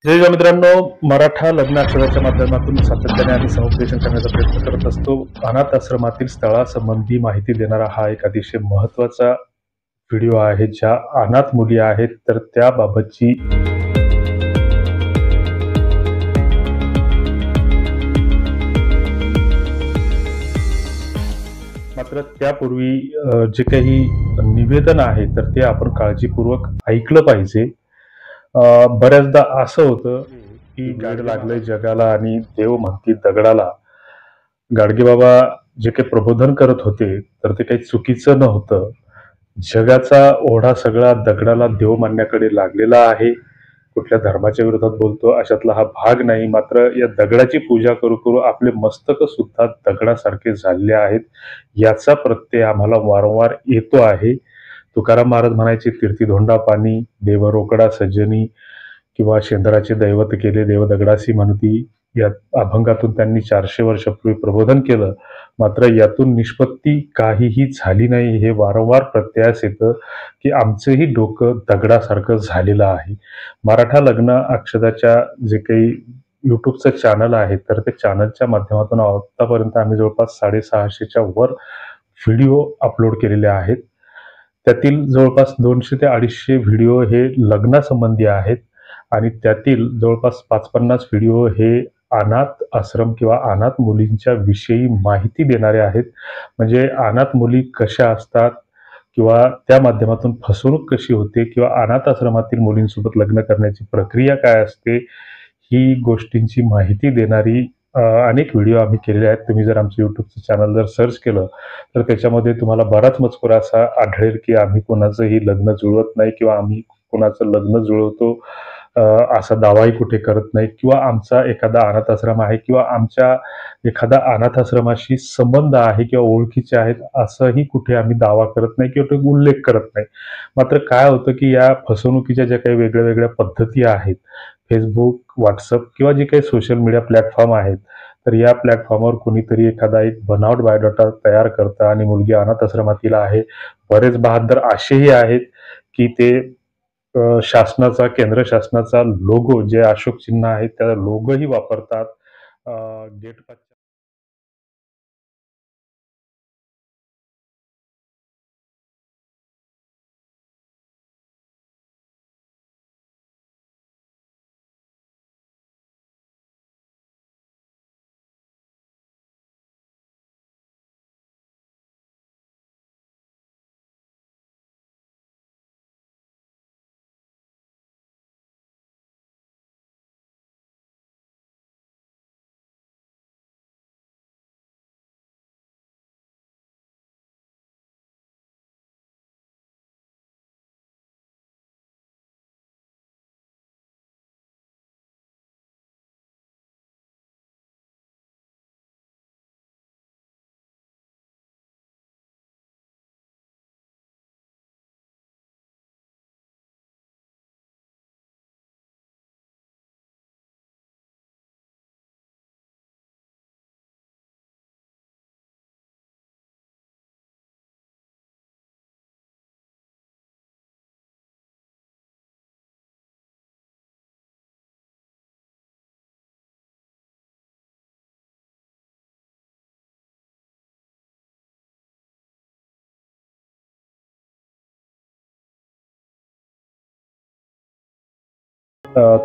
जय जय मित्रांनो, मराठा लग्न अक्षराच्या माध्यमातून सातत्याने आम्ही समुपदेशन करण्याचा प्रयत्न करत असतो. अनाथ आश्रमातील स्थळासंबंधी माहिती देणारा हा एक अतिशय महत्त्वाचा व्हिडिओ आहे. ज्या अनाथ मुली आहेत तर त्याबाबतची मात्र त्यापूर्वी जे काही निवेदन आहे तर ते आपण काळजीपूर्वक ऐकलं पाहिजे. बऱ्याचदा असं होतं की गाड लागलंय जगाला आणि देव म्हणती दगडाला. गाडगेबाबा जे काही प्रबोधन करत होते तर ते काही चुकीचं नव्हतं. जगाचा ओढा सगळा दगडाला देव मानण्याकडे लागलेला आहे. कुठल्या धर्माच्या विरोधात बोलतो अशातला हा भाग नाही. मात्र या दगडाची पूजा करू करू आपले मस्तक सुद्धा दगडासारखे झालेले आहेत. याचा प्रत्यय आम्हाला वारंवार येतो आहे. तुकाराम महाराज म्हणायचे, तीर्थी धोंडा पाणी देव रोकडा सज्जनी, किंवा शेंदराचे दैवत केले देव दगडासी म्हणती. या अभंगातून त्यांनी 400 वर्षापूर्वी प्रबोधन केलं. मात्र यातून निष्पत्ती काहीही झाली नाही. हे वारंवार प्रत्ययास येतं की आमचंही डोकं दगडासारखं झालेलं आहे. मराठा लग्न अक्षदाच्या जे काही यूट्यूबचं चॅनल आहे तर त्या चॅनलच्या माध्यमातून आतापर्यंत आम्ही जवळपास 650च्या वर व्हिडिओ अपलोड केलेले आहेत. त्यातील जवळपास 200 ते 250 व्हिडिओ हे लग्नासंबंधी आहेत आणि त्यातील जवळपास 50-50 व्हिडिओ हे अनाथ आश्रम किंवा अनाथ मुलींच्या विषयी माहिती देणारे आहेत. म्हणजे अनाथ मुली कशा असतात किंवा त्या माध्यमातून फसवणूक कशी होते किंवा अनाथ आश्रमातील मुलींसोबत लग्न करण्याची प्रक्रिया काय असते, ही गोष्टींची माहिती देणारी अनेक व्हिडिओ आम्ही केलेले आहेत. तुम्ही जर आमचं यूट्यूबचं चॅनल जर सर्च केलं तर त्याच्यामध्ये तुम्हाला बराच मजकूर असा आढळेल की आम्ही कोणाचंही लग्न जुळवत नाही किंवा आम्ही कोणाचं लग्न जुळवतो असा दावाही कुठे करत नाही, किंवा आमचा एखादा अनाथ आश्रम आहे किंवा आमच्या एखादा अनाथ आश्रमाशी संबंध आहे किंवा ओळखीचे आहेत असंही कुठे आम्ही दावा करत नाही किंवा तो उल्लेख करत नाही. मात्र काय होतं की या फसवणुकीच्या ज्या काही वेगळ्या वेगळ्या पद्धती आहेत, फेसबुक, व्हॉट्सअप किंवा जे काही सोशल मीडिया प्लॅटफॉर्म आहेत, तर या प्लॅटफॉर्मवर कोणीतरी एखादा एक बनावट बायोडाटा तयार करतं आणि मुलगी अनाथ आश्रमातील आहे. बरेच बहाद्दर असेही आहेत की ते शासनाचा, केंद्र शासनाचा लोगो जे अशोक चिन्ह आहे त्या लोगोही वापरतात. गेट पास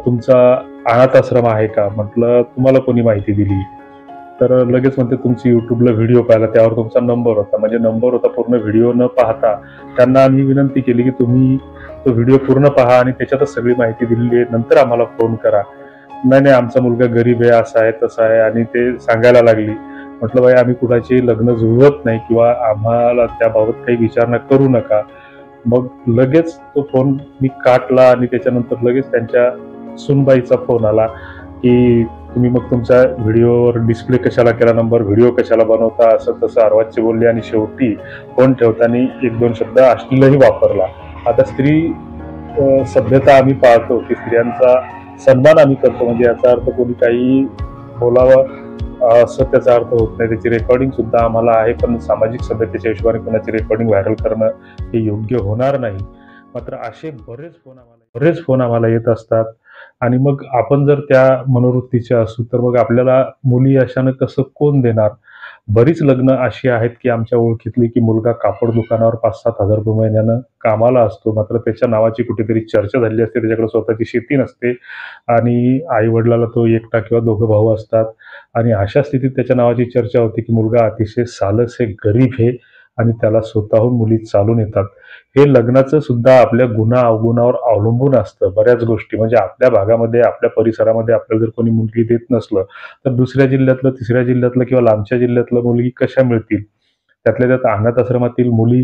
तुमचा अनाथ आश्रम आहे का? म्हटलं तुम्हाला कोणी माहिती दिली? तर लगेच म्हणते तुमची युट्यूबला व्हिडिओ पाहिला त्यावर तुमचा नंबर होता. म्हणजे नंबर होता, पूर्ण व्हिडिओ न पाहता त्यांना आम्ही विनंती केली की तुम्ही तो व्हिडिओ पूर्ण पहा आणि त्याच्यातच सगळी माहिती दिलेली आहे, नंतर आम्हाला फोन करा. नाही नाही, आमचा मुलगा गरीब आहे, असा आहे तसा आहे, आणि ते सांगायला लागली. म्हटलं बाई, आम्ही कुणाची लग्न जुळवत नाही किंवा आम्हाला त्याबाबत काही विचारणा करू नका. मग लगेच तो फोन मी काटला आणि त्याच्यानंतर लगेच त्यांच्या सुनबाईचा फोन आला की तुम्ही मग तुमच्या व्हिडिओवर डिस्प्ले कशाला केला नंबर, व्हिडिओ कशाला बनवता, असं तसं अर्वाच्य बोलले आणि शेवटी फोन ठेवताना 1-2 शब्द अश्लीलही वापरला. आता स्त्री सभ्यता आम्ही पाळतो की स्त्रियांचा सन्मान आम्ही करतो, म्हणजे याचा अर्थ कोणी काही बोलावं असं त्याचा अर्थ होत नाही. त्याची रेकॉर्डिंग सुद्धा आम्हाला आहे, पण सामाजिक सभ्यतेच्या हिशोबाने कोणाची रेकॉर्डिंग व्हायरल करणं हे योग्य होणार नाही. मात्र असे बरेच फोन आम्हाला येत असतात. आणि मग आपण जर त्या मनोवृत्तीचे असू तर मग आपल्याला मुली अशानं कसं कोण देणार? बरीच लग्न अशी आहेत की आमच्या ओळखीतली की मुलगा कापड दुकानावर 5,000-7,000 रुपये महिन्यानं कामाला असतो. मात्र त्याच्या नावाची कुठेतरी चर्चा झालेली असते. त्याच्याकडे स्वतःची शेती नसते आणि आई-वडिलाला तो एकटा किंवा दोघं भाऊ असतात आणि अशा स्थितीत त्याच्या नावाची चर्चा होते की मुलगा अतिशय सालस आहे, गरीब आहे आणि त्याला स्वतःहून मुली चालून येतात. हे लग्नाचं सुद्धा आपल्या गुणा-अवगुणावर अवलंबून असतं बऱ्याच गोष्टी. म्हणजे आपल्या भागामध्ये, आपल्या परिसरामध्ये आपल्याला जर कोणी मुलगी देत नसलं, तर दुसऱ्या जिल्ह्यातलं, तिसऱ्या जिल्ह्यातलं किंवा लांबच्या जिल्ह्यातलं मुलगी कशा मिळतील? त्यातल्या त्यात अनाथ आश्रमातील मुली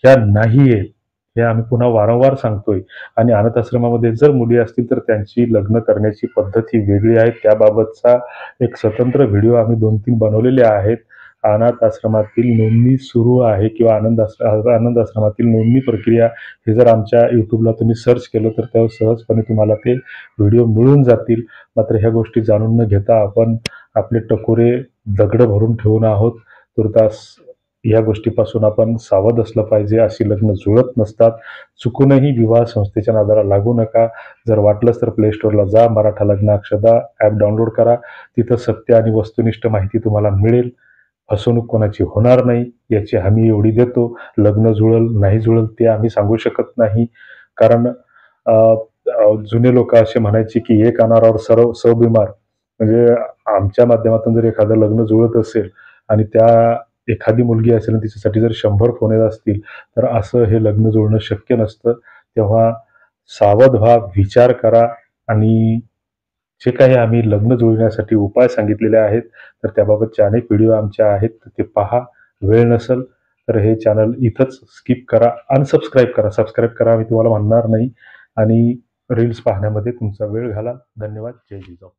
ह्या नाही आहेत. हे आम्ही पुन्हा वारंवार सांगतोय आणि अनाथ आश्रमामध्ये जर मुली असतील, तर त्यांची लग्न करण्याची पद्धत ही वेगळी आहे. त्याबाबतचा एक स्वतंत्र व्हिडिओ आम्ही 2-3 बनवलेले आहेत. अनाथ आश्रमातील नोंदणी सुरू आहे किंवा आनंद आश्रमातील नोंदणी प्रक्रिया हे जर आमच्या YouTubeला तुम्ही सर्च केलं तर त्यावर सहजपणे तुम्हाला ते व्हिडिओ मिळून जातील. मात्र ह्या गोष्टी जाणून न घेता आपण आपले टकोरे दगडं भरून ठेवून आहोत. तूर्तास या गोष्टीपासून आपण सावध असलं पाहिजे. अशी लग्न जुळत नसतात. चुकूनही विवाह संस्थेच्या नादाला लागू नका. जर वाटलंच तर प्ले स्टोअरला जा, मराठा लग्न अक्षदा ॲप डाउनलोड करा. तिथं सत्य आणि वस्तुनिष्ठ माहिती तुम्हाला मिळेल. फसवणूक कोणाची होणार नाही याची हमी एवढी देतो. लग्न जुळल नाही जुळल ते आम्ही सांगू शकत नाही. कारण जुने लोक असे म्हणायचे की एक अनारावर सर्व 100 बिमार. म्हणजे आमच्या माध्यमातून जर एखादं लग्न जुळत असेल आणि त्या एखादी मुलगी असेल आणि तिच्यासाठी जर 100 फोन येत असतील, तर असं हे लग्न जुळणं शक्य नसतं. तेव्हा सावध व्हा, विचार करा आणि जे काही आम्ही लग्न जुळण्यासाठी उपाय सांगितलेले आहेत, तर त्याबाबतचे अनेक व्हिडिओ आमचे आहेत, तर ते पहा. वेळ नसेल तर हे चॅनल इथंच स्किप करा, अनसबस्क्राईब करा. सबस्क्राईब करा मी तुम्हाला म्हणणार नाही आणि रील्स पाहण्यामध्ये तुमचा वेळ घाला. धन्यवाद. जय जिजाऊ.